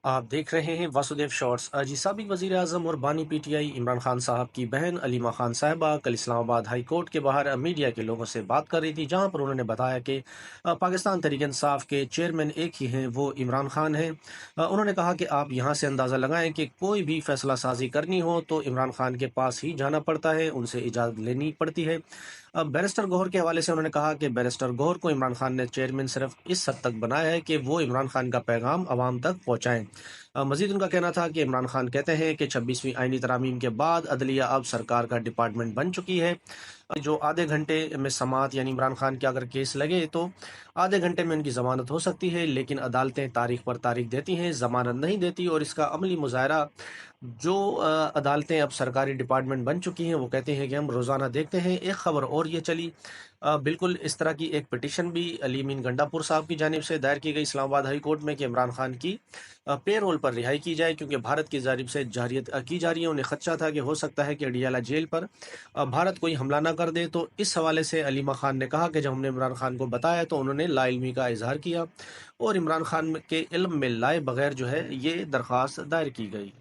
आप देख रहे हैं वासुदेव शॉर्ट्स। जी, साबिक वजीर आजम और बानी पीटीआई इमरान खान साहब की बहन अलीमा खान साहिबा कल इस्लामाबाद हाई कोर्ट के बाहर मीडिया के लोगों से बात कर रही थी, जहां पर उन्होंने बताया कि पाकिस्तान तहरीक इंसाफ के चेयरमैन एक ही हैं, वो इमरान खान हैं। उन्होंने कहा कि आप यहां से अंदाज़ा लगाएं कि कोई भी फैसला साजी करनी हो तो इमरान खान के पास ही जाना पड़ता है, उनसे इजाज़त लेनी पड़ती है। अब बैरिस्टर गौहर के हवाले से उन्होंने कहा कि बैरिस्टर गौहर को इमरान खान ने चेयरमैन सिर्फ इस हद तक बनाया है कि वो इमरान खान का पैगाम आवाम तक पहुंचाएं। मजीद उनका कहना था कि इमरान खान कहते हैं कि 26वीं आईनी तरामीम के बाद अदलिया अब सरकार का डिपार्टमेंट बन चुकी है। जो आधे घंटे में समात यानी इमरान खान के अगर केस लगे तो आधे घंटे में उनकी जमानत हो सकती है, लेकिन अदालतें तारीख पर तारीख देती हैं, जमानत नहीं देती। और इसका अमली मुजाहरा जो अदालतें अब सरकारी डिपार्टमेंट बन चुकी हैं, वो कहते हैं कि हम रोज़ाना देखते हैं। एक खबर और ये चली, बिल्कुल इस तरह की एक पिटिशन भी अली मीन गंडापुर साहब की जानिब से दायर की गई इस्लामाबाद हाई कोर्ट में कि इमरान खान की पे रोल पर रिहाई की जाए, क्योंकि भारत की जानिब से जारियत की जा रही है। उन्हें खदशा था कि हो सकता है कि अडियाला जेल पर भारत कोई हमला ना कर दे। तो इस हवाले से अलीमा खान ने कहा कि जब हमने इमरान खान को बताया तो उन्होंने लाइल्मी का इजहार किया और इमरान खान के इल्म में लाए बगैर जो है ये दरख्वास्त दायर की गई।